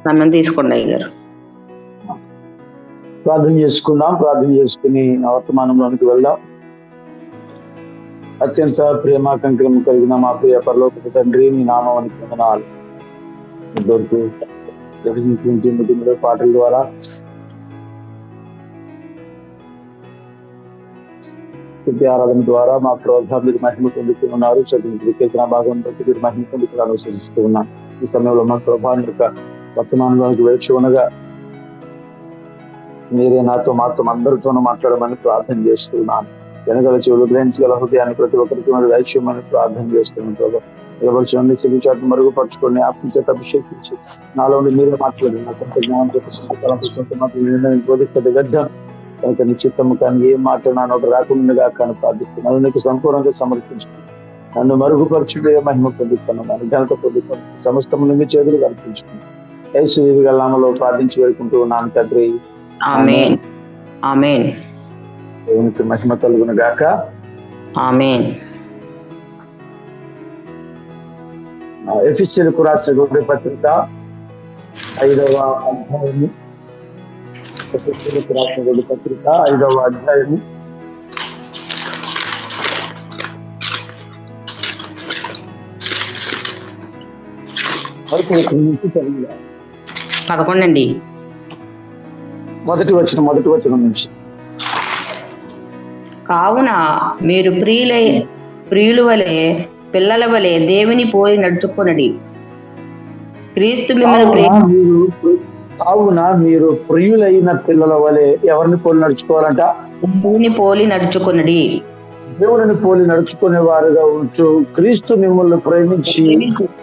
అన్నం తీసుకోండి అయ్యారు. ప్రార్థన చేసుకుందాం. ప్రార్థన చేసుకుని వర్తమానంలోనికి వెళ్దాం. అత్యంత ప్రేమ కంకరము కలిగిన మా ప్రియ పరలోక తండ్రి, మీ నామానికి వందనాలు. పాటల ద్వారా స్తుతి ఆరాధన ద్వారా మా ప్రోత్సాహం మీరు మహిమ పొందుతున్నారు. చదువు భాగం బట్టి మీరు మహిమ పొందుతున్నారని సూచిస్తూ ఉన్నాను. ఈ సమయంలో మా ప్రభావం యొక్క వర్తమానంలోకి వేచి ఉండగా మీరే నాతో మాత్రం అందరితోనూ మాట్లాడమని ప్రార్థన చేస్తున్నాను. వెనగల చెవులు గ్రహించగల హృదయాన్ని ప్రతి ఒక్కరికి మరి దైత్యమని ప్రార్థన చేస్తున్నాను. ఎవరి చెవి చాటు మరుగుపరచుకొని ఆత్మ చేత అభిషేకించి నాలో మీరే మాట్లాడి నా కొంత జ్ఞానం బోధిస్తుంది గడ్డం కనుక నిశ్చిత్తము కానీ ఏం మాట్లాడినా ఒక రాకుండా కానీ ప్రార్థిస్తున్నాను. నీకు సంపూర్ణంగా సమర్పించుకుని నన్ను మరుగుపరచుడే మహిమ పొందుతున్నాను, ఘనత పొందుతున్నాను. సమస్తము నుండి చేతులు కల్పించుకుని యేసు నామములో ప్రార్థించి వేడుకుంటూ ఉన్నాను తండ్రి. ఆమేన్. ఆమేన్. దేవునికి మహిమ కలుగును గాక. ఆమేన్. ఎఫెసీయులకు రాసిన పత్రిక 5వ అధ్యాయము. ఎఫెసీయులకు రాసిన పత్రిక 5వ అధ్యాయము 11 మొదటి వచనం నుంచి. కావున మీరు ప్రియుల వలె పిల్లల వలె దేవుని పోలి నడుచుకొనడి. క్రీస్తు కావున మీరు ప్రియులైన పిల్లల వలె ఎవరిని పోలి నడుచుకోవాలంట? దేవుని పోలి నడుచుకొనడి. దేవుని పోలి నడుచుకునే వారుగా ఉంటూ క్రీస్తు మిమ్మల్ని ప్రేమించి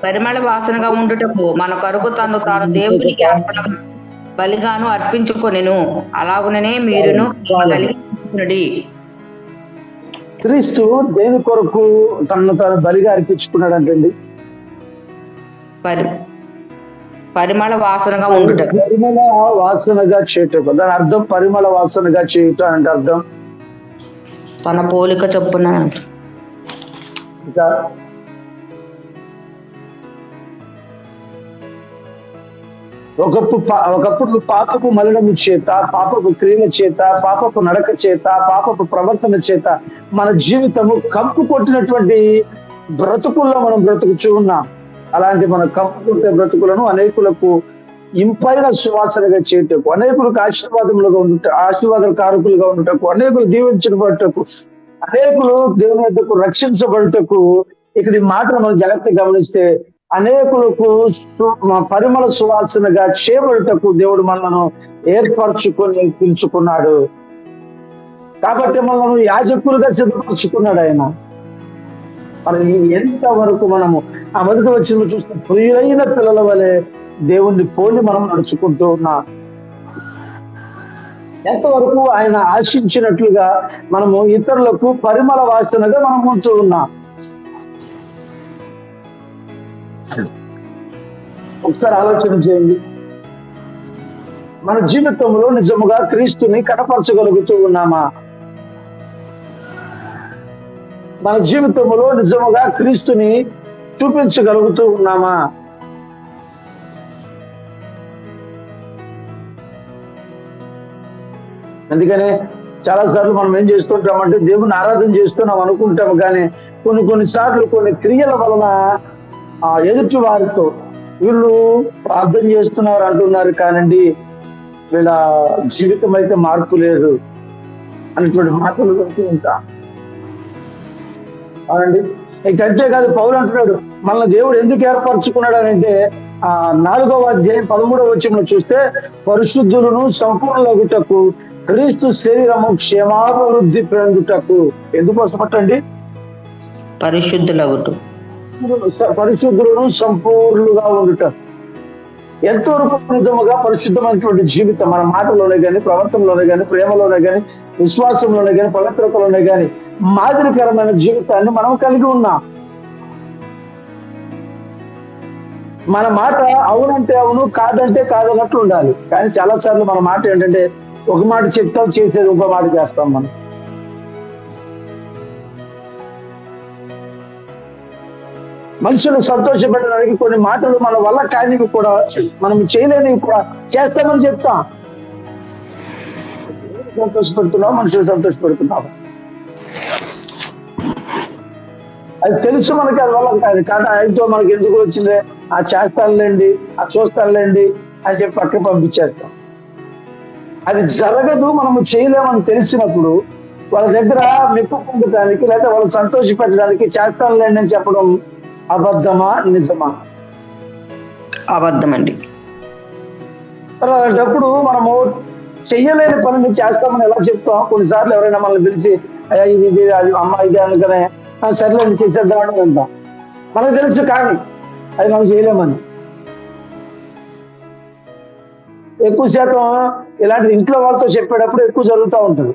పరిమళ వాసనగా ఉండుటకు మన కొరకు తాను దేవునికి అర్పణ బలిగాను అర్పించుకొనెను. అలాగుననే మీరును కలిగి. క్రీస్తు దేని కొరకు తనను తాను బలిగా అర్పించుకున్నాడంటండి? పరిమళ వాసనగా ఉండుట. పరిమళ వాసనగా చేయటం, దాని అర్థం పరిమళ వాసనగా చేయటం అంటే అర్థం తన పోలిక చొప్పున. ఒకప్పుడు పాపపు మలినము చేత, పాపపు క్రియల చేత, పాపపు నడక చేత, పాపపు ప్రవర్తన చేత మన జీవితము కంపు కొట్టినటువంటి బ్రతుకుల్లో మనం బ్రతుకుచూ ఉన్నాం. అలాంటి మన కంపు కొట్టే బ్రతుకులను అనేకులకు ఇంపైన సువాసనగా చేయటకు, అనేకులకు ఆశీర్వాద కారకులుగా ఉండటకు, అనేకులు దీవించబడటకు, అనేకులు దేవుని వద్దకు రక్షించబడటకు, ఇక్కడ ఈ మాటను మనం జాగ్రత్తగా గమనిస్తే అనేకులకు పరిమళ సువాసనగా చేయబడటకు దేవుడు మనలను ఏర్పరచుకొని పిలుచుకున్నాడు. కాబట్టి మనము యాజకులుగా సిద్ధపరచుకున్నాడు ఆయన. మరి ఎంతవరకు మనము ఆ మొదటి వచ్చిన చూస్తే ప్రియులైన పిల్లల వలె దేవుణ్ణి పోలి మనం నడుచుకుంటూ ఉన్నాం. ఎంతవరకు ఆయన ఆశించినట్లుగా మనము ఇతరులకు పరిమళ వాసనగా మనం ఉంటూ ఉన్నాం. ఒకసారి ఆలోచన చేయండి. మన జీవితంలో నిజముగా క్రీస్తుని కనపరచగలుగుతూ ఉన్నామా? మన జీవితంలో నిజముగా క్రీస్తుని చూపించగలుగుతూ ఉన్నామా? అందుకనే చాలా సార్లు మనం ఏం చేస్తుంటామంటే దేవుని ఆరాధన చేస్తున్నాం అనుకుంటాము, కానీ కొన్నిసార్లు కొన్ని క్రియల వలన ఎదుటి వారితో వీళ్ళు ప్రార్థన చేస్తున్నారు అంటున్నారు కానండి వీళ్ళ జీవితం అయితే మార్పు లేదు అనేటువంటి మాటలు వింటూ ఉంటాం. అవునండి. ఇంకంతే కాదు, పౌలు అంటున్నాడు మనల్ని దేవుడు ఎందుకు ఏర్పరచుకున్నాడు అని అంటే 4వ అధ్యాయం 13వ వచనంలో చూస్తే పరిశుద్ధులను సంపూర్ణులగుటకు క్రీస్తు శరీరము క్షేమాభివృద్ధి పొందుటకు. ఎందుకోసమటండి? పరిశుద్ధులను సంపూర్ణులుగా ఉండుట. ఎంతవరకు నిజముగా పరిశుద్ధమైనటువంటి జీవితం మన మాటలోనే కానీ, ప్రవర్తనలోనే కానీ, ప్రేమలోనే కానీ, విశ్వాసంలోనే కానీ, పవిత్రతలోనే కానీ మాదిరికరమైన జీవితాన్ని మనం కలిగి ఉన్నాం. మన మాట అవునంటే అవును, కాదంటే కాదన్నట్లు ఉండాలి. కానీ చాలా సార్లు మన మాట ఏంటంటే ఒక మాట చెప్తాం, చేసేది ఇంకో మాట చేస్తాం. మనం మనుషులు సంతోషపెట్టడానికి కొన్ని మాటలు మన వల్ల కానివి కూడా, మనం చేయలేనివి కూడా చేస్తామని చెప్తాం. సంతోషపెడుతున్నాం, మనుషులు సంతోషపెడుతున్నాం. అది తెలుసు మనకి, అది వల్ల కాదు. కానీ ఆయనతో మనకి ఎందుకు వచ్చిందే, ఆ చేస్తానులేండి, ఆ చూస్తానులేండి అని చెప్పి పక్కన పంపించేస్తాం. అది జరగదు, మనము చేయలేమని తెలిసినప్పుడు వాళ్ళ దగ్గర మెప్పు పొందడానికి లేదా వాళ్ళు సంతోషపెట్టడానికి చేస్తానులేండి అని చెప్పడం అబద్ధమా నిజమా? అబద్ధమండి. అలాంటప్పుడు మనము చెయ్యలేని పనిని చేస్తామని ఎలా చెప్తాం? కొన్నిసార్లు ఎవరైనా మనల్ని పిలిచి అయ్యా ఇది ఇది అది అమ్మ ఇది అందుకనే సర్లేండి చేసేద్దామని అంటాం. మనకు తెలుసు కానీ అది మనం చేయలేమని. ఎక్కువ శాతం ఇలాంటి ఇంట్లో వాళ్ళతో చెప్పేటప్పుడు ఎక్కువ జరుగుతూ ఉంటుంది.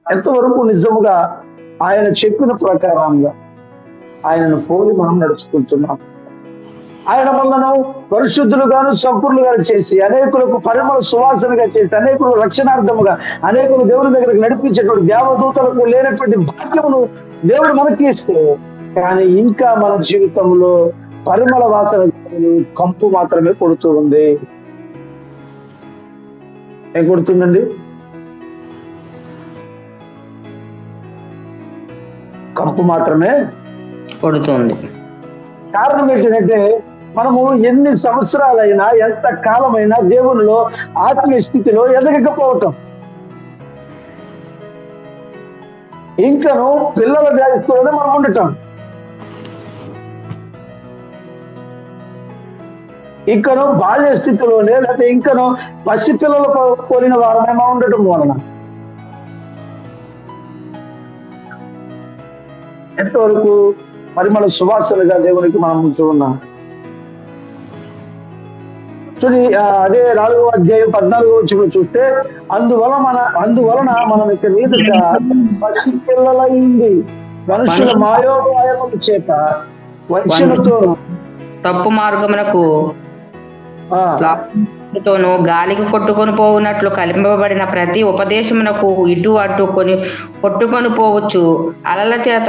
ఎంతవరకు నిజముగా ఆయన చెప్పిన ప్రకారంగా ఆయనను పోలి మనం నడుచుకుంటున్నాం. ఆయన మనను పరిశుద్ధులుగాను సంపూర్ణులుగా చేసి, అనేకులకు పరిమళ సువాసనగా చేసి, అనేకులు రక్షణార్థముగా, అనేకులు దేవుని దగ్గరకు నడిపించేటువంటి దేవదూతలకు లేనటువంటి భాగ్యమును దేవుడు మనకి ఇస్తే, కానీ ఇంకా మన జీవితంలో పరిమళ వాసన కంపు మాత్రమే కొడుతూ ఉంది. ఏం కొడుతుందండి? కంపు మాత్రమే కొడుతుంది. కారణం ఏంటంటే మనము ఎన్ని సంవత్సరాలైనా ఎంత కాలమైనా దేవునిలో ఆత్మీయ స్థితిలో ఎదగకపోవటం, ఇంకను పిల్లల జాతిలోనే మనం ఉండటం, ఇంకను బాల్య స్థితిలోనే లేకపోతే ఇంకను పసిపిల్లలు కోరిన వారమేమో ఉండటం వలన ఎంతవరకు పరిమళ సువాసనగా దేవునికి మనం ఉంటూ ఉన్నాం. అదే 4వ అధ్యాయం 14వ వచనం చూస్తే, అందువలన మనం ఇక మీదట పసిపిల్లలైంది మనుషుల మాయోపాయముల చేత వంచనతో తప్పు మార్గమునకు తోను గాలికి కొట్టుకొని పోవునట్లు కలింపబడిన ప్రతి ఉపదేశమునకు ఇటు అటు కొట్టుకొని పోవచ్చు, అలల చేత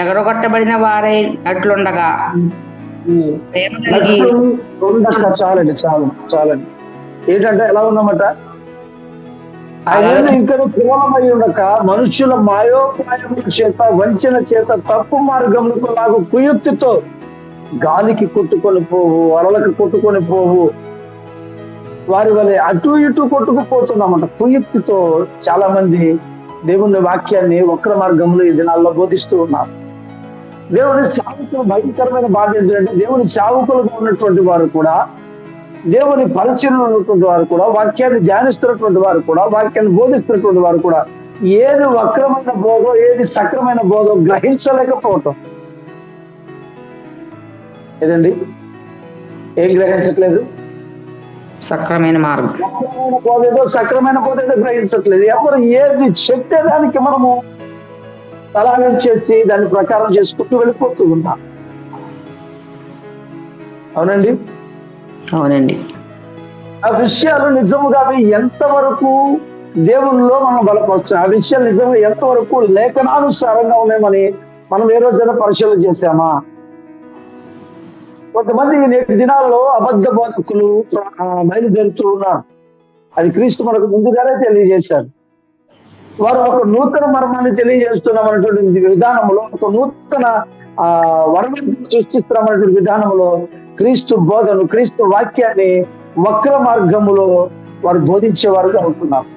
ఎగరగొట్టబడిన వారైనట్లుండగా ప్రేమ కలిగి చాలండి చాలండి. ఏంటంటే ఎలా ఉన్నమాట, ఆయన ఇంకా కేవలమై ఉండక మనుషుల మాయోపాయముల చేత వంచన చేత తప్పు మార్గములకు నాకు కుయుక్తితో గాలికి కొట్టుకొని పోవు, అలలకు కొట్టుకొని పోవు వారి వల్ల అటు ఇటు కొట్టుకుపోతున్నామంట. కుయుక్తితో చాలా మంది దేవుని వాక్యాన్ని వక్ర మార్గంలో ఈ దినాల్లో బోధిస్తూ ఉన్నారు. దేవుని సేవకులు భయంకరమైన బాధ ఏంటంటే, దేవుని సేవకులుగా ఉన్నటువంటి వారు కూడా, దేవుని పరిచయంలో ఉన్నటువంటి వారు కూడా, వాక్యాన్ని ధ్యానిస్తున్నటువంటి వారు కూడా, వాక్యాన్ని బోధిస్తున్నటువంటి వారు కూడా ఏది వక్రమైన బోధో ఏది సక్రమైన బోధో గ్రహించలేకపోవటం. ఏదండి, ఏం గ్రహించట్లేదు? సక్రమైన మార్గం, సక్రమైన బోధ ఏదో గ్రహించట్లేదు. ఎవరు ఏది చెప్తే దానికి మనము తలాలం చేసి దాని ప్రకారం చేసుకుంటూ వెళ్ళిపోతూ ఉంటాం. అవునండి, అవునండి. ఆ విషయాలు నిజముగా అవి ఎంతవరకు దేవునిలో మనం బలపరచు, ఆ విషయాలు నిజంగా ఎంతవరకు లేఖనానుసారంగా ఉన్నాయని మనం ఏ రోజైనా పరిశీలన చేశామా? కొంతమంది నేటి దినాలలో అబద్ధ బోధకులు బయలుదేరుతూ ఉన్నారు. అది క్రీస్తు మనకు ముందుగానే తెలియజేశారు. వారు ఒక నూతన మర్మాన్ని తెలియజేస్తున్నామన్నటువంటి విధానంలో, ఒక నూతన వరమని సృష్టిస్తున్నామన్నటువంటి విధానంలో క్రీస్తు బోధను, క్రీస్తు వాక్యాన్ని వక్ర మార్గములో వారు బోధించేవారుగా ఉంటున్నారు.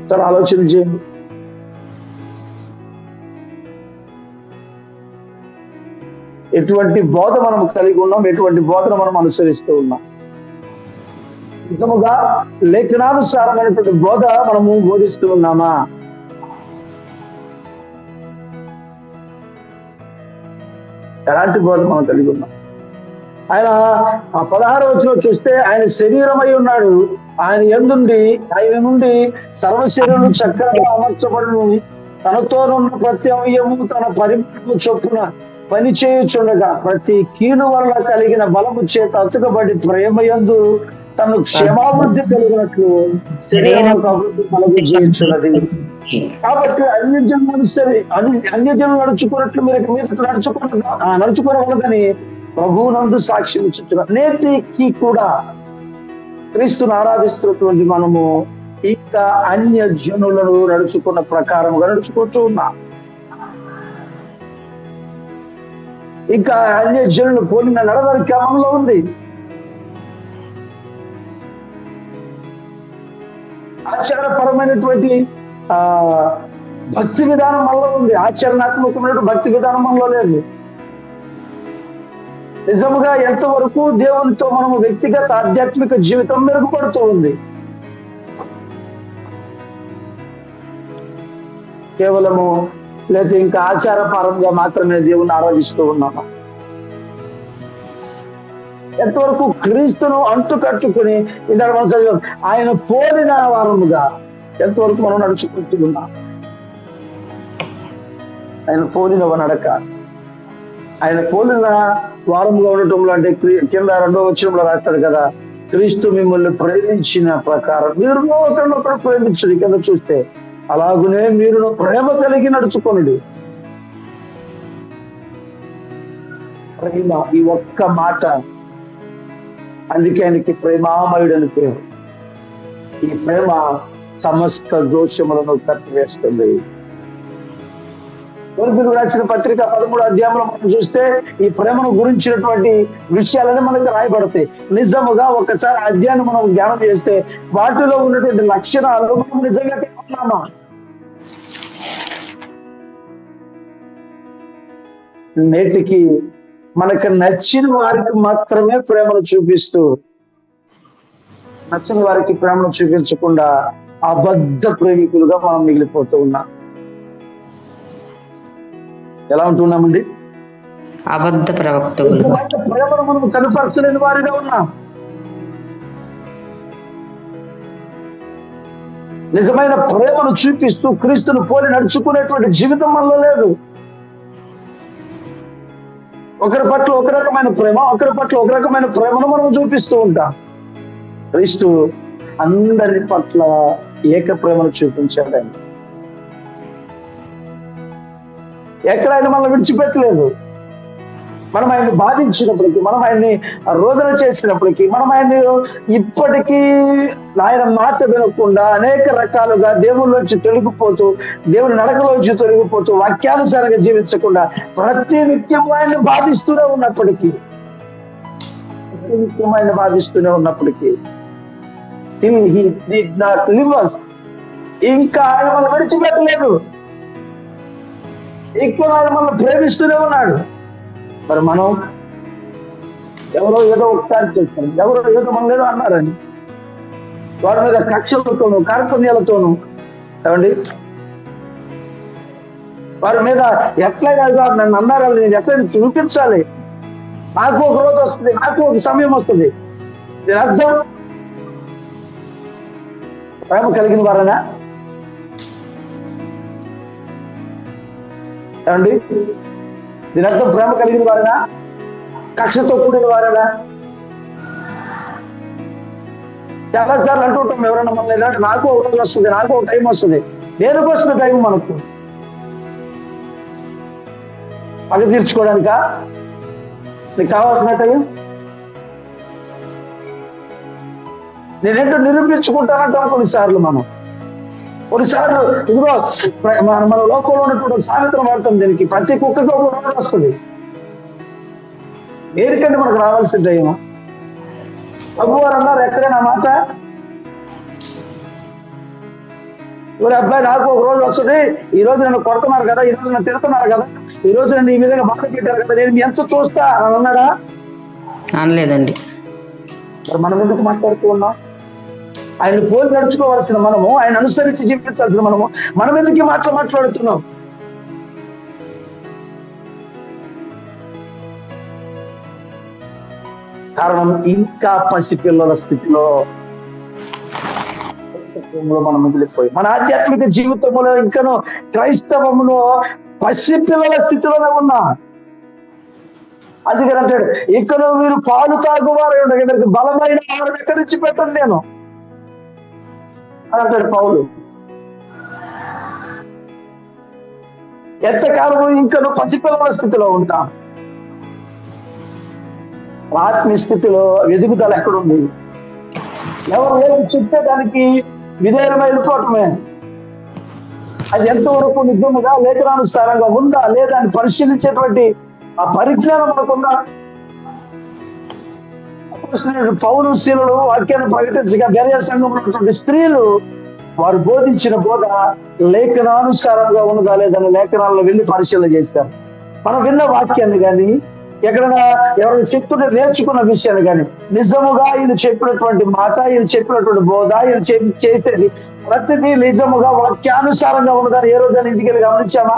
సార్ ఆలోచన చేయండి. ఎటువంటి బోధ మనం కలిగి ఉన్నాం, ఎటువంటి బోధన మనం అనుసరిస్తూ ఉన్నాం? నిజముగా లేఖనానుసారమైనటువంటి బోధ మనము బోధిస్తూ ఉన్నామా? ఎలాంటి బోధ మనం కలిగి ఉన్నాం? ఆయన 16వ వచనం చూస్తే, ఆయన శరీరమై ఉన్నాడు, ఆయన నుండి సర్వశరీరం చక్కగా అమర్చబడును, తనతోనున్న ప్రతి అవయము తన పరిమాణము చొప్పున పని చేయుచుండగా ప్రతి కీలు వల్ల కలిగిన బలము చేత అతుకబడి ప్రేమయందు తను క్షమాభివృద్ధి కలిగినట్లు శరీరానికి అభివృద్ధి కలుగజేయుచున్నది. కాబట్టి అన్యజనులు నడుచుకున్నట్లు మీరు నడుచుకోవద్దని ప్రభువునందు సాక్ష్యం ఇచ్చుతున్నారు. నేటికి కూడా క్రీస్తును ఆరాధిస్తున్నటువంటి మనము ఇంకా అన్య జనులను నడుచుకున్న ప్రకారంగా నడుచుకుంటూ ఉన్నాం. ఇంకా అన్య జనులు పోలిన నడవడి క్రమంలో ఉంది. ఆచరణపరమైనటువంటి భక్తి విధానం మనలో ఉంది, ఆచరణాత్మకమైన భక్తి విధానం మనలో లేదు. నిజముగా ఎంతవరకు దేవునితో మనము వ్యక్తిగత ఆధ్యాత్మిక జీవితం మెరుగుపడుతూ ఉంది. కేవలము లేదా ఇంకా ఆచారపరంగా మాత్రమే దేవుని ఆరాధిస్తూ ఉన్నాము. ఎంతవరకు క్రీస్తును అంటు కట్టుకుని ఇందాక మనం చదివాం, ఆయన పోలిన వారముగా ఎంతవరకు మనం నడుచుకుంటూ ఉన్నాం. ఆయన పోలిన నడక, ఆయన పోలిన వారముగా ఉండటంలో అంటే కింద 2వ వచనంలో రాస్తాడు కదా, క్రీస్తు మిమ్మల్ని ప్రేమించిన ప్రకారం మీరు ఒకరినొకరు ప్రేమించండి. కింద చూస్తే అలాగునే మీరు ప్రేమ కలిగి నడుచుకోండి. ప్రేమ, ఈ ఒక్క మాట, అందుకే ఆయనకి ప్రేమామయుడని పేరు. ఈ ప్రేమ సమస్త దోషములను కట్టివేస్తుంది. కొరింథీయులకు రాసిన పత్రిక 13వ అధ్యాయంలో మనం చూస్తే ఈ ప్రేమను గురించినటువంటి విషయాలని మనకు రాయబడతాయి. నిజముగా ఒకసారి అధ్యాయాన్ని మనం ధ్యానం చేస్తే వాటిలో ఉన్నటువంటి లక్షణాలు మనం నిజంగా తెలుసుకున్నామా? నేటికి మనకు నచ్చిన వారికి మాత్రమే ప్రేమను చూపిస్తూ, నచ్చిన వారికి ప్రేమను చూపించకుండా అబద్ధ ప్రేమికులుగా మనం మిగిలిపోతూ ఉన్నాం. ఎలా ఉంటున్నామండి? అబద్ధ ప్రవక్తలు. ప్రేమను మనం కనపరచలేని వారిగా ఉన్నాం. నిజమైన ప్రేమను చూపిస్తూ క్రీస్తును పోలి నడుచుకునేటువంటి జీవితం మనలో లేదు. ఒకరి పట్ల ఒక రకమైన ప్రేమ, ఒకరి పట్ల ఒక రకమైన ప్రేమను మనం చూపిస్తూ ఉంటాం. క్రీస్తు అందరి పట్ల ఏక ప్రేమను చూపించాడండి. ఎక్కడ ఆయన మనల్ని విడిచిపెట్టలేదు. మనం ఆయన్ని బాధించినప్పటికీ, మనం ఆయన్ని రోదన చేసినప్పటికీ, మనం ఆయన్ని ఇప్పటికీ ఆయన మాట వినకుండా అనేక రకాలుగా దేవుళ్ళలోంచి తొలగిపోతూ, దేవుని నడకలోంచి తొలగిపోతూ, వాక్యానుసారంగా జీవించకుండా ప్రతి నిత్యము ఆయన్ని బాధిస్తూనే ఉన్నప్పటికీ, till he did not leave us, ఇంకా ఆయన మనం విడిచిపెట్టలేదు. ఇంకా ఆయన మనం ప్రేమిస్తూనే ఉన్నాడు. మరి మనం ఎవరో ఏదో ఒకసారి చేస్తాం, ఎవరో ఏదో మనం ఏదో అన్నారని వారి మీద కక్షలతోనూ కార్పణ్యాలతోనూ ఏమండి వారి మీద ఎట్లయినా నన్ను అన్నారని నేను ఎట్లయినా చూపించాలి, నాకు ఒక రోజు వస్తుంది, నాకు ఒక సమయం వస్తుంది. దీని అర్థం ప్రేమ కలిగిన వారేనా? ఏమండి దీని అర్థం ప్రేమ కలిగిన వారేనా? కక్షతో కూడిన వారేనా? చాలా సార్లు అంటుంటాం ఎవరైనా మన ఏంటంటే, నాకు ఒక రోజు వస్తుంది, నాకు ఒక టైం వస్తుంది. దేనికి వస్తుంది టైం? మనకు పగ తీర్చుకోవడానికా? నీకు కావాల్సిన టైం నేనేంటో నిరూపించుకుంటానంటాం కొన్నిసార్లు. కొన్నిసార్లు ఇదిగో మన లోకంలో ఉన్నటువంటి సామెతను వాడతాం దీనికి, ప్రతి కుక్కకి ఒక రోజు వస్తుంది. దేనికంటే మనకు రావాల్సిన టైం? ప్రభు వారు అన్నారు ఎక్కడైనా మాట, ఇవరి అబ్బాయి నాకు ఒక రోజు వస్తుంది, ఈ రోజు నన్ను కొడుతున్నారు కదా, ఈ రోజు నన్ను తిడుతున్నారు కదా, ఈ రోజు నన్ను ఈ విధంగా బాధ పెట్టారు కదా, నేను ఎంత చూస్తా అని అన్నాడా? అనలేదండి. మరి మనం ఎందుకు మాట్లాడుతూ ఉన్నాం? ఆయన పోలి నడుచుకోవాల్సిన మనము, ఆయన అనుసరించి జీవించాల్సిన మనం ఎందుకు ఈ మాటలు మాట్లాడుతున్నాం? కారణం ఇంకా పసిపిల్లల స్థితిలో మనం మిగిలిపోయి, మన ఆధ్యాత్మిక జీవితంలో ఇంకనూ క్రైస్తవములో పసిపిల్లల స్థితిలోనే ఉన్నా. అందుకని అంటాడు, ఇక్కడ మీరు పాలు తాగువారై ఉండగా వీరికి బలమైన ఆహారం ఎక్కడి నుంచి పెట్టను నేను అని అంటాడు పౌలు. ఎంతకాలము ఇంకా నువ్వు పసిపిల్లల స్థితిలో ఉంటా, ఆత్మీయ స్థితిలో ఎదుగుదల ఎక్కడుంది? ఎవరు లేదు చెప్తే దానికి విధేయమై వెళ్ళిపోవటమే. అది ఎంతవరకు నిజముగా లేఖనానుసారంగా ఉందా లేదా అని పరిశీలించేటువంటి ఆ పరిజ్ఞానం మనకుందా? పౌలు శీలుడు వాక్యాన్ని ప్రకటించగా బెరయ సంఘంలో ఉన్నటువంటి స్త్రీలు వారు బోధించిన బోధ లేఖనానుసారంగా ఉన్నదా లేదని లేఖనాల్లో వెళ్ళి పరిశీలన చేశారు. మనం విన్న వాక్యాన్ని కానీ ఎక్కడైనా ఎవరైనా చెప్తుంటే నేర్చుకున్న విషయాన్ని కానీ నిజముగా ఈయన చెప్పినటువంటి మాట, ఈయన చెప్పినటువంటి బోధ, ఈయన చేసేది ప్రతిదీ నిజముగా వాక్యానుసారంగా ఉన్నదని ఏ రోజైనా ఇంటికి వెళ్ళి గమనించామా?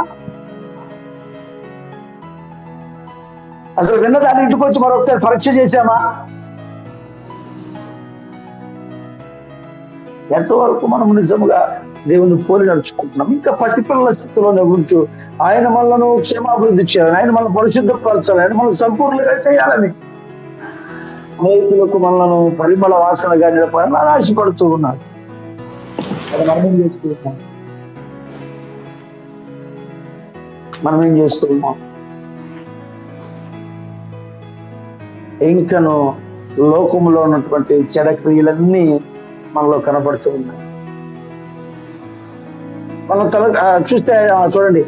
అసలు విన్నదాన్ని ఇంటికి వచ్చి మరొకసారి పరీక్ష చేశామా? ఎంతవరకు మనం నిజముగా దేవుని పోలి నడుచుకుంటున్నాం? ఇంకా పసిపిల్లల స్థితిలోనే ఉంటూ ఆయన మనలను క్షేమాభివృద్ధి చేయాలని, ఆయన మనల్ని పరిశుద్ధపరచాలని, ఆయన మనం సంపూర్ణంగా చేయాలని అనేకులకు మనలను పరిమళ వాసనగా నిలపాలని ఆశపడుతూ ఉన్నారు. మనం ఏం చేస్తున్నాం? ఇంకను లోకంలో ఉన్నటువంటి చెడక్రియలన్నీ మనలో కనబడుతూ ఉన్నాయి. మనం చూస్తే చూడండి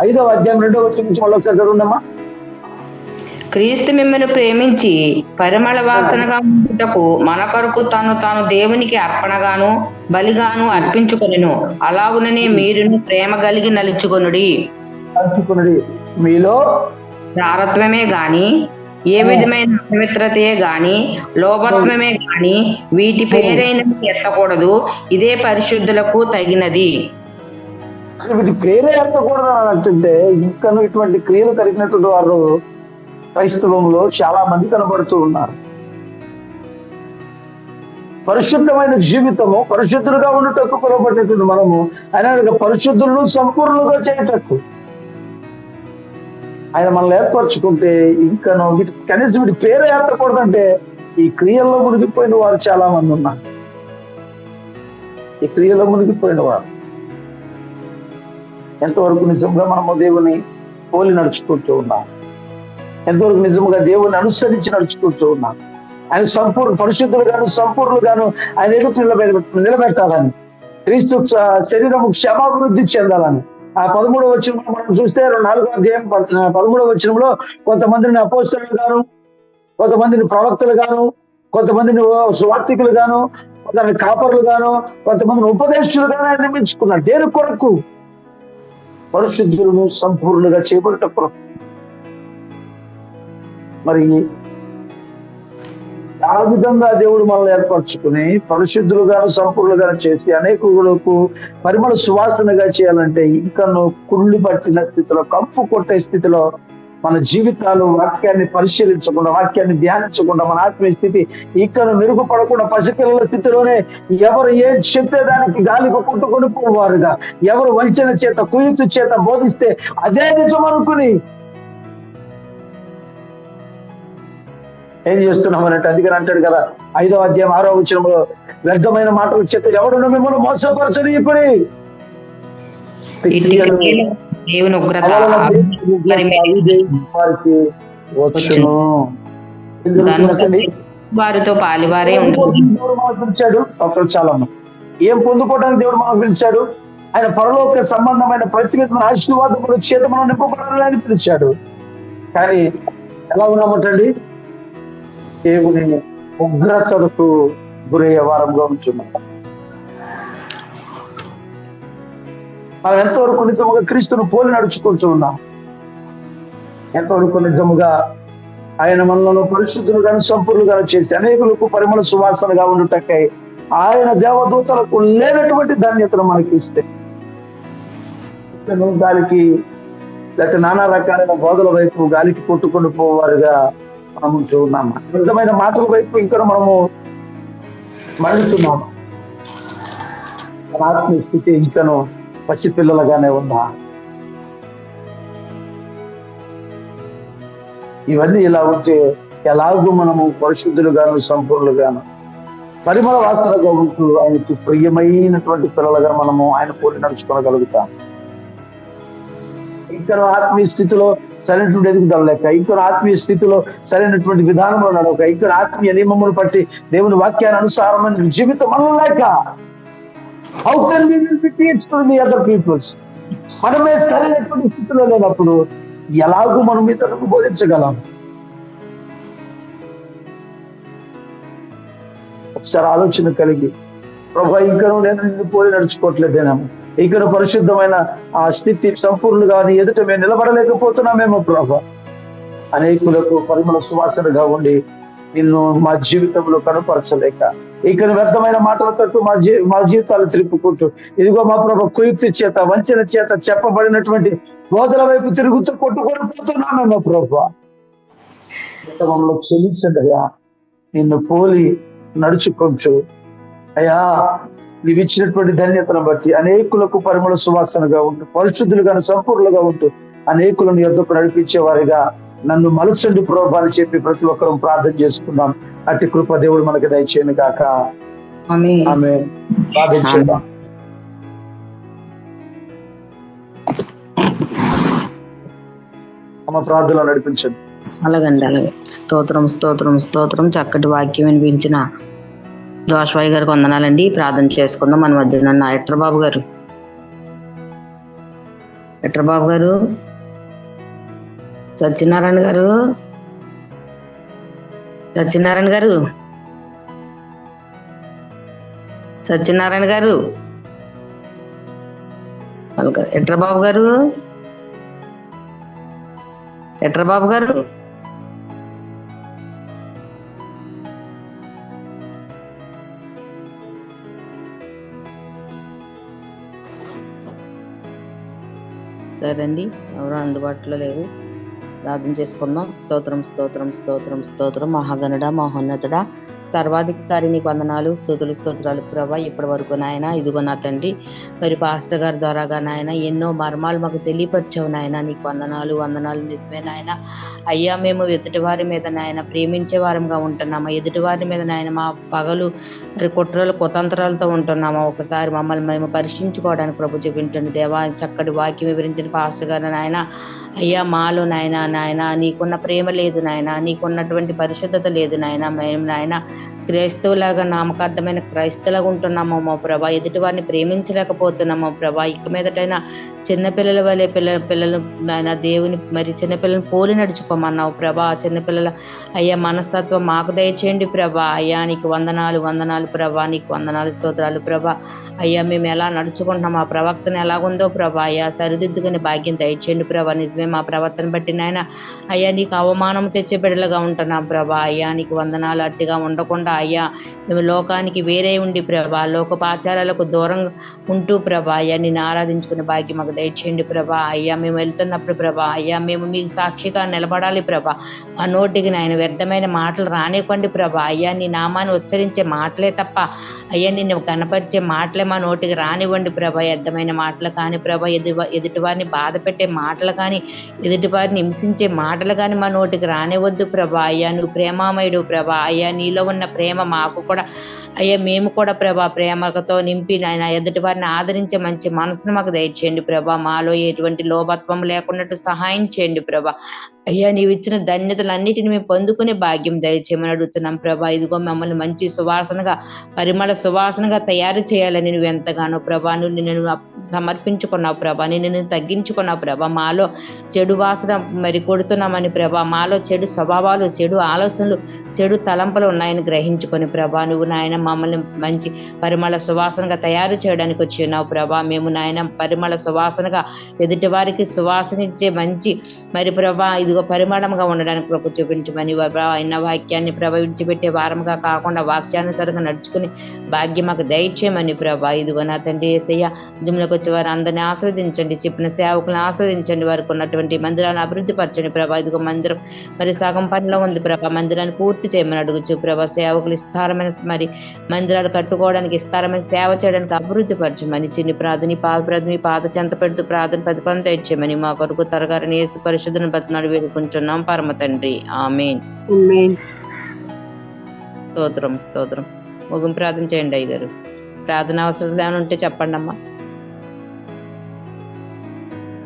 5వ అధ్యాయం 2వ వచనం నుంచి మళ్ళీ ఒకసారి చదువుందమ్మా. క్రీస్తు మిమ్మల్ని ప్రేమించి పరిమళ వాసనగా ఉండుటకు మన కొరకు తాను దేవునికి అర్పణగాను బలిగాను అర్పించుకొనెను. అలాగుననే మీరును ప్రేమ కలిగి నలుచుకొనుడి. మీలో జారత్వమే గాని ఏ విధమైన అపవిత్రతయే గాని లోభత్వమే గాని వీటి పేరైన ఎత్తకూడదు. ఇదే పరిశుద్ధులకు తగినది. వీటి పేరే ఎత్తకూడదు అని అంటుంటే ఇంకా ఇటువంటి క్రియలు కలిగినటువంటి వారు క్రైస్తవంలో చాలా మంది కనబడుతూ ఉన్నారు. పరిశుద్ధమైన జీవితము, పరిశుద్ధులుగా ఉండటకు కొనబడినటువంటి మనము ఆయన పరిశుద్ధులను సంపూర్ణంగా చేయటకు ఆయన మనల్ని ఏర్పరచుకుంటే ఇంకా కనీసం వీటి పేరే ఎత్తకూడదంటే ఈ క్రియల్లో మునిగిపోయిన వారు చాలా మంది ఉన్నారు. ఈ క్రియలో మునిగిపోయిన వారు ఎంతవరకు నిజంగా మనము దేవుని పోలి నడుచుకుంటూ ఉన్నాం? ఎంతవరకు నిజంగా దేవుని అనుసరించి నడుచుకుంటూ ఉన్నాం? ఆయన పరిశుద్ధులుగాను సంపూర్ణులుగాను ఆయన ఎదుటి నిలబెట్టాలని, క్రీస్తు శరీరము క్షమాభివృద్ధి చెందాలని. ఆ 13వ వచనంలో మనం చూస్తే 4వ అధ్యాయం 13వ వచనంలో కొంతమందిని అపోస్తలులు గాను, కొంతమందిని ప్రవక్తలు గాను, కొంతమందిని సువార్థికులు గాను, కొంతమంది కాపరులు గాను, కొంతమందిని ఉపదేశకులు గాను ఆయన నియమించుకున్నాడు. దేని కొరకు? పరిశుద్ధులను సంపూర్ణంగా చేయబడట కొరకు. మరి ఆ విధంగా దేవుడు మనల్ని ఏర్పరచుకుని పరిశుద్ధులుగా సంపూర్ణంగా చేసి అనేకులకు పరిమళ సువాసనగా చేయాలంటే ఇంకా కుళ్ళి పట్టిన స్థితిలో, కంపు కొట్టే స్థితిలో మన జీవితాలు వాక్యాన్ని పరిశీలించకుండా, వాక్యాన్ని ధ్యానించకుండా, మన ఆత్మీయ స్థితి ఇంకా మెరుగుపడకుండా పసిపిల్లల స్థితిలోనే ఎవరు ఏం చెప్తే దానికి గాలికి కొట్టుకొని పోవారుగా, ఎవరు వంచన చేత కుయుక్తి చేత బోధిస్తే అదే నిజం అనుకుని ఏం చేస్తున్నామనంటే, అందుకని అంటాడు కదా 5వ అధ్యాయం 6వ వచనంలో, వ్యర్థమైన మాటలు చేత ఎవరు మిమ్మల్ని మోసపరచని ఇప్పుడు దేవుని ఉగ్రత వారితో పాలివారే పిలిచాడు. ఒకరు చాలా మంది ఏం పొందుకోవడానికి దేవుడు మనం పిలిచాడు? ఆయన పరలోక సంబంధమైన ప్రతి విధమైన ఆశీర్వాదముల చేత మనం నింపబడాలని పిలిచాడు. కానీ ఎలా ఉన్నామటండి? దేవుని ఉగ్రతకు గురయ్యే వారంగా ఉంటున్నాం. మనం ఎంతవరకు నిజముగా క్రీస్తును పోలి నడుచుకుంటూ ఉన్నాం? ఎంతవరకు నిజముగా ఆయన మనలో పరిశుద్ధులుగాను సంపూర్ణులుగా చేసి అనేకులకు పరిమళ సువాసనగా ఉండుటకై ఆయన దేవదూతలకు లేనటువంటి ధాన్యతను మనకి ఇస్తే గాలికి లేకపోతే నానా రకాలైన బోధల వైపు గాలికి కొట్టుకొని పోవారుగా మనము చూన్నాము. విధమైన మాటల వైపు ఇంకా మనము మళ్ళుతున్నాము. మన ఆత్మీయ స్థితి ఇంకను పసిపిల్లలుగానే ఉందా? ఇవన్నీ ఇలా ఉంటే ఎలాగూ మనము పరిశుద్ధులుగాను సంపూర్ణులుగాను పరిమళ వాసనగా ఉంటూ ఆయనకు ప్రియమైనటువంటి పిల్లలుగా మనము ఆయన పోలి నడుచుకోగలుగుతాం. ఇంకా ఆత్మీయ స్థితిలో సరైనటువంటి ఎదుగుదల లేక, ఇంకా ఆత్మీయ స్థితిలో సరైనటువంటి విధానంలో నడవక, ఇంకా ఆత్మీయ నియమములు బట్టి దేవుని వాక్యాన్ని అనుసారమైన జీవితం మనం లేక, how can we will be teach to the other peoples? మనమే సరైనటువంటి స్థితిలో లేనప్పుడు ఎలాగూ మనం ఇతరులకు బోధించగలం? ఒకసారి ఆలోచన కలిగి, ప్రభా ఇంకా నేను నిన్ను పోలి నడుచుకోవట్లేదేమో, ఇక్కడ పరిశుద్ధమైన ఆ స్థితి సంపూర్ణంగా నీ ఎదుట మేము నిలబడలేకపోతున్నామేమో ప్రభా. అనేకులకు పరిమళ సువాసనగా ఉండి నిన్ను మా జీవితంలో కనపరచలేక, ఇక్కడ వ్యర్థమైన మాటలతో మా జీవితాలు తిరుపుకుంటూ, ఇదిగో మా ప్రభా కుయుక్తి చేత వంచన చేత చెప్పబడినటువంటి బోధల వైపు తిరుగుతూ కొట్టుకొని పోతున్నామేమో ప్రభా. మమ్మల్ని క్షమించండి అయ్యా, నిన్ను పోలి నడుచుకోవచ్చు అయ్యా. నీవు ఇచ్చినటువంటి ధన్యతను బట్టి అనేకులకు పరిమళ సువాసనగా ఉంటూ, పరిశుద్ధులుగాను సంపూర్ణులుగా ఉంటూ అనేకులను యొద్దకు నడిపించే వారిగా నన్ను మలచండి ప్రభా అని చెప్పి ప్రతి ఒక్కరూ ప్రార్థన చేసుకున్నాం. అతి కృప దేవుడు మనకి దయచేయను గాక. ఆమేన్. ప్రార్థన చేద్దాం. అమ్మ ప్రార్థనలో నడిపించండి. అలాగండి, అలాగే. స్తోత్రం స్తోత్రం స్తోత్రం. చక్కటి వాక్యం వినిపించిన జోషువయ్య గారికి వందనాలండి. ప్రార్థన చేసుకుందాం. మన మధ్య నన్న ఎట్రబాబు గారు, ఎట్రబాబు గారు, సత్యనారాయణ గారు, సత్యనారాయణ గారు, సత్యనారాయణ గారు, ఎట్రబాబు గారు, ఎట్రబాబు గారు, సరే అండి, ఎవరు అందుబాటులో లేరు. ప్రార్థన చేసుకుందాం. స్తోత్రం స్తోత్రం స్తోత్రం స్తోత్రం. మహాగణుడ మహోన్నతుడ సర్వాధికారి నీకు వందనాలు, స్తుతులు స్తోత్రాలు ప్రభా. ఇప్పటి వరకు నాయన ఇదిగో నా తండ్రి మరి పాస్టర్ గారి ద్వారాగా నాయన ఎన్నో మర్మాలు మాకు తెలియపరిచావు నాయన. నీకు వందనాలు వందనాలు. నిజమే నాయన. అయ్యా మేము ఎదుటి వారి మీద నాయన ప్రేమించే వారంగా ఉంటున్నామా, ఎదుటి వారి మీద నాయన మా పగలు మరి కుట్రలు కుతంత్రాలతో ఉంటున్నామా, ఒకసారి మమ్మల్ని మేము పరీక్షించుకోవడానికి ప్రభు చూపించండి దేవా. చక్కటి వాక్యం వివరించిన పాస్టర్ గారు నాయన, అయ్యా మాలో నాయన నాయన నీకున్న ప్రేమ లేదు నాయన, నీకున్నటువంటి పరిశుద్ధత లేదు నాయన. మేము నాయన క్రైస్తవులాగా నామకార్థమైన క్రైస్తవులాగా ఉంటున్నామో మా ప్రభా, ఎదుటి వారిని ప్రేమించలేకపోతున్నామో ప్రభా. ఇక మీదటైనా చిన్నపిల్లల వలె పిల్లలు ఆయన దేవుని మరి చిన్నపిల్లలను పోలి నడుచుకోమన్నావు ప్రభా. చిన్నపిల్లల అయ్యా మనస్తత్వం మాకు దయచేయండి ప్రభా. అయ్యా నీకు వందనాలు వందనాలు ప్రభా, నీకు వందనాలు స్తోత్రాలు ప్రభా. అయ్యా మేము ఎలా నడుచుకుంటున్నాం, మా ప్రవర్తన ఎలాగుందో ప్రభా అయ్యా సరిదిద్దుకునే భాగ్యం దయచేయండి ప్రభా. నిజమే మా ప్రవర్తన బట్టి నాయన అయ్యా నీకు అవమానం తెచ్చే బిడ్డలుగా ఉంటున్నాం ప్రభా. అయ్యా నీకు వందనాలు. అట్టిగా ఉండకుండా అయ్యా మేము లోకానికి వేరే ఉండి ప్రభా, లోకపు ఆచారాలకు దూరంగా ఉంటూ ప్రభా అయ్యా నిన్ను ఆరాధించుకునే భాగ్యం మాకు దయచేయండి ప్రభా. అయ్యా మేము వెళ్తున్నప్పుడు ప్రభా అయ్యా మేము మీకు సాక్షిగా నిలబడాలి ప్రభా. ఆ నోటికి నాయన వ్యర్థమైన మాటలు రానివ్వండి ప్రభా. అయ్యా నీ నామాన్ని ఉచ్చరించే మాటలే తప్ప అయ్యా నిన్ను కనపరిచే మాటలే మా నోటికి రానివ్వండి ప్రభా. వ్యర్థమైన మాటలు కానీ ప్రభా, ఎదుటి వారిని బాధ పెట్టే మాటలు కానీ, ఎదుటి వారిని హింసించే మాటలు కానీ మా నోటికి రానివద్దు ప్రభా. అయ్యా నువ్వు ప్రేమామయుడు ప్రభా. అయ్యా నీలో ఉన్న ప్రేమ మాకు కూడా అయ్యా మేము కూడా ప్రభా ప్రేమతో నింపి నాయన ఎదుటి వారిని ఆదరించే మంచి మనసును మాకు దయచేయండి ప్రభా. మాలో ఎటువంటి లోభత్వం లేకున్నట్టు సహాయం చేయండి ప్రభా. అయ్యా నీవు ఇచ్చిన ధన్యతలన్నిటిని మేము పొందుకునే భాగ్యం దయచేయమని అడుగుతున్నాం ప్రభా. ఇదిగో మమ్మల్ని మంచి సువాసనగా పరిమళ సువాసనగా తయారు చేయాలని నువ్వు ఎంతగానో ప్రభా నువ్వు నిన్ను సమర్పించుకున్నావు ప్రభా, నిన్ను తగ్గించుకున్నావు ప్రభా. మాలో చెడు వాసన మరి కొడుతున్నామని ప్రభా, మాలో చెడు స్వభావాలు, చెడు ఆలోచనలు, చెడు తలంపులు ఉన్నాయని గ్రహించుకొని ప్రభా నువ్వు నాయన మమ్మల్ని మంచి పరిమళ సువాసనగా తయారు చేయడానికి వచ్చి ఉన్నావు ప్రభా. మేము నాయన పరిమళ సువాసనగా ఎదుటి వారికి సువాసనిచ్చే మంచి మరి ప్రభా ఇదిగో పరిమళంగా ఉండడానికి ప్రభు చూపించమని అయిన వాక్యాన్ని ప్రభ విడిచిపెట్టే వారంగా కాకుండా వాక్యానుసారంగా నడుచుకుని భాగ్యం మాకు దయచేయమని ప్రభా. ఇదిగో నా తండ్రి యేసయ్య మందిరంలోకి వచ్చి వారు అందరినీ ఆస్వాదించండి, చెప్పిన సేవకులను ఆస్వాదించండి, వారికి ఉన్నటువంటి మందిరాలను అభివృద్ధి పరచండి ప్రభా. ఇదిగో మందిరం మరి సగం పనిలో ఉంది ప్రభా, మందిరాన్ని పూర్తి చేయమని అడుగుచు ప్రభా. సేవకులు విస్తారమైన మరి మందిరాలు కట్టుకోవడానికి, విస్తారమైన సేవ చేయడానికి అభివృద్ధి పరచమని చిన్ని ప్రార్థన పాద చెంత పెడుతూ ప్రార్థన ప్రతిఫలం తెచ్చేయమని మా కొరకు త్వరగానే యేసు పరిశుద్ధుని బతిమాడి వేడుకుంటున్నాం పరమ తండ్రి, ఆమేన్. స్తోత్రం స్తోత్రం. ముగింపు ప్రార్థన చేయండి అయ్యగారు. ప్రార్థన అవసరాలు ఏమైనా ఉంటే చెప్పండి అమ్మా.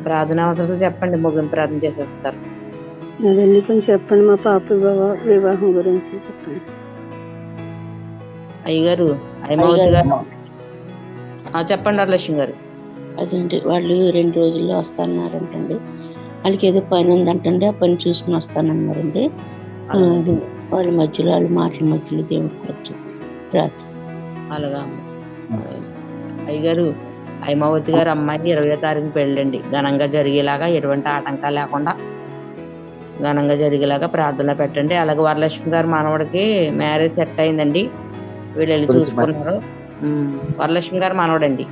ప్రార్థన అవసరాలు చెప్పండి, ముగింపు ప్రార్థన చేసేస్తారు. అదండి కొంచెం చెప్పండి, మా పాప వివాహం గురించి చెప్పండి అయ్యగారు. అయ్యమవతి గారు చెప్పండి. వరలక్ష్మి గారు. అదండి, వాళ్ళు 2 రోజుల్లో వస్తాన్నారంటండి. వాళ్ళకి ఏదో పని ఉందంటండి, ఆ పని చూసుకుని వస్తానన్నారండి. వాళ్ళ మధ్యలో వాళ్ళ మాటల మధ్యలో దేవుడి కొరకు ప్రార్థన. అలాగా అయ్యగారు. అయ్యమవతి గారు అమ్మాయి 20వ తారీఖు పెళ్ళండి. ఘనంగా జరిగేలాగా, ఎటువంటి ఆటంకాలు లేకుండా ఘనంగా జరిగేలాగా ప్రార్థనలో పెట్టండి. అలాగే వరలక్ష్మి గారు మనవడికి మ్యారేజ్ సెట్ అయిందండి, వీళ్ళు వెళ్ళి చూసుకున్నారు. వరలక్ష్మి గారు మనవడండి.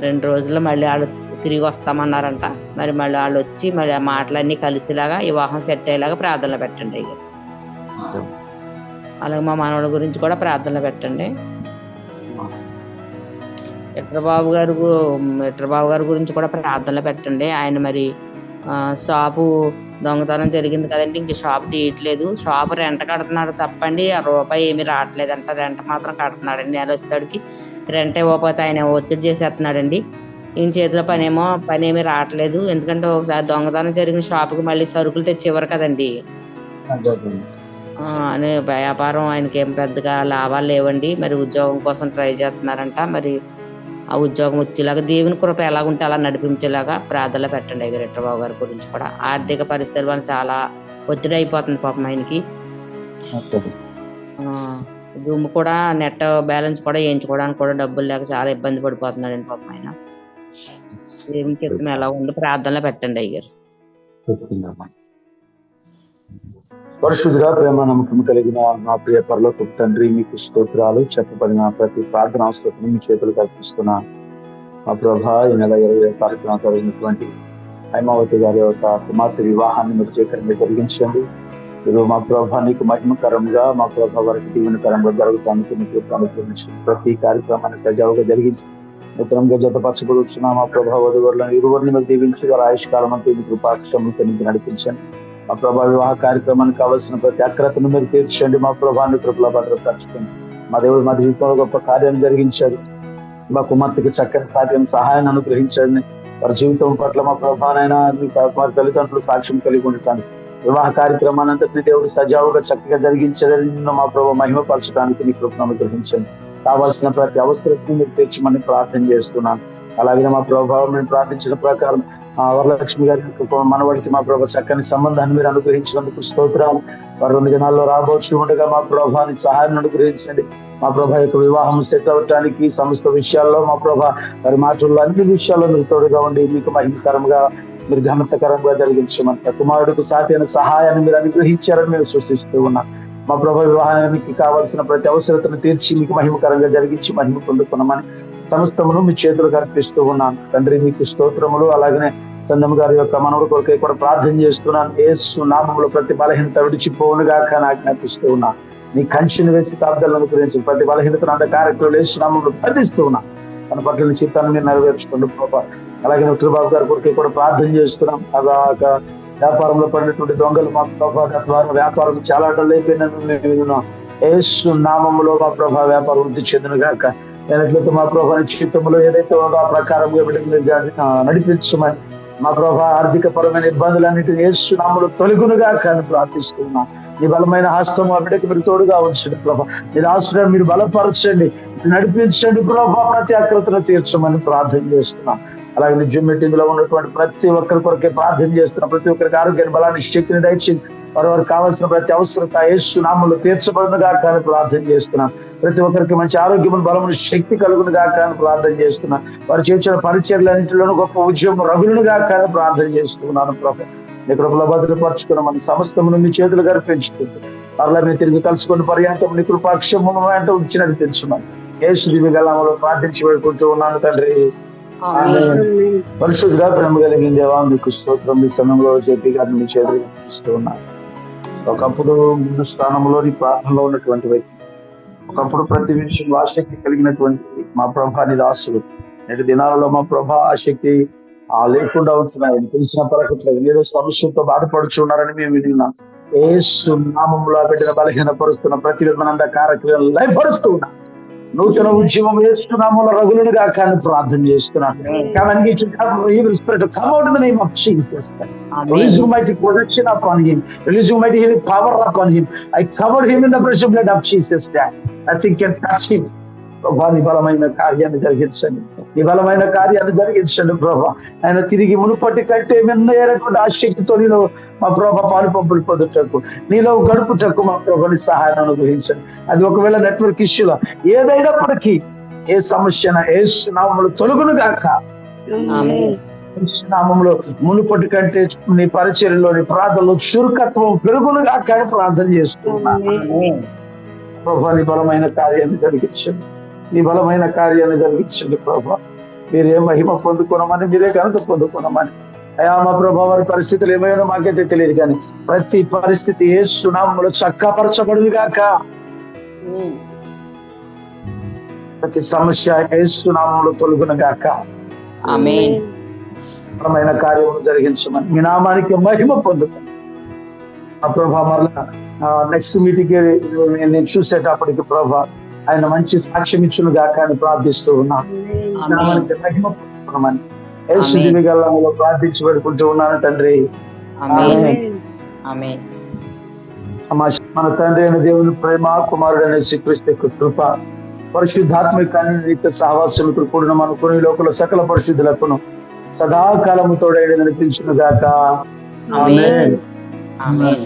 2 రోజుల్లో మళ్ళీ వాళ్ళు తిరిగి వస్తామన్నారంట. మరి మళ్ళీ వాళ్ళు వచ్చి మళ్ళీ ఆ మాటలన్నీ కలిసేలాగా, వివాహం సెట్ అయ్యేలాగా ప్రార్థనలో పెట్టండి అయ్యారు. అలాగే మా మనవడి గురించి కూడా ప్రార్థనలో పెట్టండి. ఎట్రబాబు గారి గురించి కూడా ప్రార్థనలో పెట్టండి. ఆయన మరి షాపు దొంగతనం జరిగింది కదండి, ఇంక షాప్ తీయట్లేదు. షాపు రెంట్ కడుతున్నాడు తప్పండి, ఆ రూపాయి ఏమీ రావట్లేదంట. రెంట్ మాత్రం కడుతున్నాడండి. నెల వచ్చేటికి రెంట్ ఇవ్వకపోతే ఆయన ఒత్తిడి చేసేస్తున్నాడండి. ఈయన చేతిలో పని ఏమీ రావట్లేదు. ఎందుకంటే ఒకసారి దొంగతనం జరిగిన షాపుకి మళ్ళీ సరుకులు తెచ్చి ఇవ్వరు కదండి. అనే వ్యాపారం ఆయనకి ఏం పెద్దగా లాభాలు లేవండి. మరి ఉద్యోగం కోసం ట్రై చేస్తున్నారంట. మరి ఆ ఉద్యోగం వచ్చేలాగా, దేవుని కృప ఎలాగుంటే అలా నడిపించేలాగా ప్రార్థనలో పెట్టండి అయ్యారు. ఎట్రబాబు గారి గురించి కూడా ఆర్థిక పరిస్థితుల వల్ల చాలా ఒత్తిడి అయిపోతుంది పాపం ఆయనకి. రూమ్ కూడా నెట్ బ్యాలెన్స్ కూడా వేయించుకోవడానికి కూడా డబ్బులు లేక చాలా ఇబ్బంది పడిపోతున్నాడండి పాపం ఆయన. దేవుని చిత్తం ఎలా ఉందో ప్రార్థనలో పెట్టండి అయ్యారు. పరిశుద్ధుడా, ప్రేమ నమ్మకం కలిగిన నా ప్రియ పరలోకపు తండ్రి, మీకు స్తోత్రాలు. చెప్పబడిన ప్రతి ప్రార్థన స్తోత్రం మీ చేతులు కల్పిస్తున్నా. మా ప్రభా, ఈ నెల 20వ తారీఖున జరిగినటువంటి హైమావతి గారి యొక్క కుమార్తె వివాహాన్ని మీరు చీకరంగా జరిగించండి. మీరు మా ప్రభా నీకు మహిమకరంగా, మా ప్రభా వారికి దీవెనకరంగా జరుగుతానికి మీకు అనుగ్రహించండి. ప్రతి కార్యక్రమాన్ని సజావుగా జరిగించి నూతనంగా జతపరచబడుతున్నా మా ప్రభా వధువులను ఇరువురిని మీరు దీవించి వారి ఆయుష్కాలం అంతా మీకు కృపాక్షములతో మీకు నడిపించండి. మా ప్రభా వివాహ కార్యక్రమానికి కావాల్సిన ప్రతి అక్రతను మీరు తీర్చండి. మా ప్రభాన్ని కృపలో భద్రపరచుకోండి. మా దేవుడు మా జీవితంలో గొప్ప కార్యాన్ని జరిగించారు. మా కుమార్తెకి చక్కని కార్యం సహాయాన్ని అనుగ్రహించండి. వారి జీవితం పట్ల మా ప్రభానైనా వారి తల్లిదండ్రులు సాక్ష్యం కలిగి ఉంటాను. వివాహ కార్యక్రమాన్ని అంతటినీ దేవుడు సజావుగా చక్కగా జరిగించదని మా ప్రభావ మహిమపరచడానికి మీ కృపను అనుగ్రహించండి. కావాల్సిన ప్రతి అవసరాన్ని మీరు తీర్చమని ప్రార్థన చేస్తున్నాను. అలాగే మా ప్రభావం మేము ప్రార్థించిన ప్రకారం వరలక్ష్మి గారి మనవడికి మా ప్రభావ చక్కని సంబంధాన్ని మీరు అనుగ్రహించినందుకు స్తోత్రాలు. వారు 2 దినాల్లో రాబోచు ఉండగా మా ప్రభాని సహాయాన్ని అనుగ్రహించండి. మా ప్రభా యొక్క వివాహం సెట్ అవటానికి సమస్త విషయాల్లో మా ప్రభా వారి మాటల్లో అన్ని విషయాల్లో మీరు తోడుగా ఉండి మీకు మహిమకరంగా మీరు ఘనతకరంగా జరిగించమంట. కుమారుడికి సాటైన సహాయాన్ని మీరు అనుగ్రహించారని మేము సృష్టిస్తూ ఉన్నాం. మా ప్రభా వివాహానికి కావాల్సిన ప్రతి అవసరతను తీర్చి మీకు మహిమకరంగా జరిగించి మహిమ పొందుకున్నామని సమస్తమును మీ చేతులకు అర్పిస్తూ ఉన్నాను. తండ్రి మీకు స్తోత్రములు. అలాగనే సందం గారి యొక్క మనవుడు కొరకై కూడా ప్రార్థన చేస్తున్నాను. యేసు నామములో ప్రతి బలహీనత విడిచిపోవునుగా ఆజ్ఞాపిస్తూ ఉన్నాను. నీ కంచెను వేసి కాపుదలను అనుగ్రహించి ప్రతి బలహీనతను అంధకారకులు యేసు నామములో ప్రార్థిస్తూ ఉన్నాను. తన పట్ల చిత్తాన్ని మీరు నెరవేర్చుకోండి ప్రభా. అలాగే ఉత్తరబాబు గారి కొరకై కూడా ప్రార్థన చేస్తున్నాం. అలాగా వ్యాపారంలో పడినటువంటి దొంగలు మా ప్రభా ద్వారా వ్యాపారం చాలా డల్లైపోయిందని మేము విన్నాం. యేసు నామములో మా ప్రభా వ్యాపారం వృద్ధి చెందును గాక. ఎట్లయితే మా ప్రభా జీవితంలో ఏదైతే ఉందో ఆ ప్రకారంగా నడిపించమని మా ప్రభా ఆర్థిక పరమైన ఇబ్బందులన్నిటిని యేసు నామములో తొలగునుగా కానీ ప్రార్థిస్తున్నాం. నీ బలమైన హస్తం ఆ బిడ్డకి మీరు తోడుగా ఉంచండి ప్రభా. మీరు ఆశ్రయం మీరు బలపరచండి, నడిపించండి ప్రభా. ప్రతి అక్రతను తీర్చమని ప్రార్థన చేస్తున్నాం. అలాగే నిజం మీటింగ్ లో ఉన్నటువంటి ప్రతి ఒక్కరి కొరకే ప్రార్థన చేస్తున్నాం. ప్రతి ఒక్కరికి ఆరోగ్యాన్ని బలాన్ని శక్తిని దయచేసి వారికి కావాల్సిన ప్రతి అవసరత యేసు నామములో తీర్చబడునుగా కానీ ప్రార్థన చేస్తున్నాం. ప్రతి ఒక్కరికి మంచి ఆరోగ్యమును బలమును శక్తి కలుగునుగా కానీ ప్రార్థన చేస్తున్నాం. వారు చేసిన పరిచర్లన్నింటిలోనూ గొప్ప ఉద్యమం రగులునుగా కానీ ప్రార్థన చేస్తున్నాను ప్రభు. నీ కృపలో భద్రపరచుకున్న మన సమస్తమును మీ చేతులు గర్పించుకుంటూ మరలా మీరు తిరిగి కలుసుకుని పర్యాంతం నీ కృపాక్షము అంటే ఉంచి నడిపించమని యేసు దివ్యగలంలో ప్రార్థించి పెడుకుంటూ ఉన్నాను తండ్రి. ఆమేన్. పరిశుద్ధ ప్రేమ కలిగిన దేవా మీకు స్తోత్రం. ఈ సమయంలో చెప్పి గారిని మీ చేతులు ఇస్తూ ఉన్నాను. ఒకప్పుడు ముందు స్థానంలోని ప్రార్థనలో ఉన్నటువంటి వ్యక్తి, ఒకప్పుడు ప్రతి విషయం ఆసక్తి కలిగినటువంటి మా ప్రభాని దాసులు, నేటి దినాలలో మా ప్రభా ఆసక్తి లేకుండా ఉంటున్నాయని తెలిసిన పరకట్లేదు, ఏదో సమస్యలతో బాధపడుచున్నారని మేము విన్నాం. యేసు నామములో పెట్టిన బలహీన పరుస్తున్న ప్రతి విధమైన కార్యక్రమాలు లయపరుస్తూ ఉన్నాం. నూతన ఉద్యమం వేస్తున్నాము రగులుగా కానీ ప్రార్థన చేస్తున్నాను. Come out in the name of Jesus. Release your mighty protection upon him. Release your mighty healing power upon him. I cover him in the precious blood of Jesus. Nothing can touch him. ప్రభా నీ బలమైన కార్యాన్ని జరిగించండి, నీ బలమైన కార్యాన్ని జరిగించండి ప్రభా. ఆయన తిరిగి మునుపటి కంటే మిన్నైనటువంటి ఆసక్తితో నీలో మా ప్రభా పాలు పంపులు పొందుటకు, నీలో గడుపుటకు మా ప్రభాని సహాయాన్ని అనుగ్రహించండి. అది ఒకవేళ నెట్వర్క్ ఇష్యూలో ఏదైనప్పటికీ, ఏ సమస్య యేసు నామములో తొలగును గాక. యేసు నామములో మునుపటి కంటే నీ పరిచర్యలోని ప్రార్థనలో చురుకత్వం పెరుగును గాక అని ప్రార్థన చేస్తున్నాను. ప్రభా నీ బలమైన కార్యాన్ని జరిగించండి, నీ బలమైన కార్యాన్ని జరిగించండి ప్రభా. మీరే మహిమ పొందుకోనమని, మీరే ఘనత పొందుకోనమని. అయా మా ప్రభా వారి పరిస్థితులు ఏమైనా మాకైతే తెలియదు, కానీ ప్రతి పరిస్థితి యేసు నామములో చక్కపరచబడును గాక. ప్రతి సమస్య యేసు నామములో తొలగును గాక. ఆమేన్. బలమైన కార్యము జరిగించమని, మీ నామానికి మహిమ పొందుతాను ఆ ప్రభా. మరలా నెక్స్ట్ మీటింగ్ నేను చూసేటప్పటికి ప్రభా ఆయన మంచి సాక్ష్యం ఇచ్చును గాక అని ప్రార్థిస్తూ ఉన్నాను. మహిమ పొందుతున్నామని యేసు దివ్యగలంలో ప్రార్థించి పెడుకుంటూ ఉన్నాను తండ్రి. మన తండ్రి అయిన దేవుని ప్రేమ, కుమారుడైన శ్రీకృష్ణ యొక్క కృప, పరిశుద్ధాత్మిక సహవాసముతో కూడిన మన కొన్ని లోకల సకల పరిశుద్ధులకును సదాకాలము తోడైన నడిపించును గాక. ఆమేన్. ఆమేన్.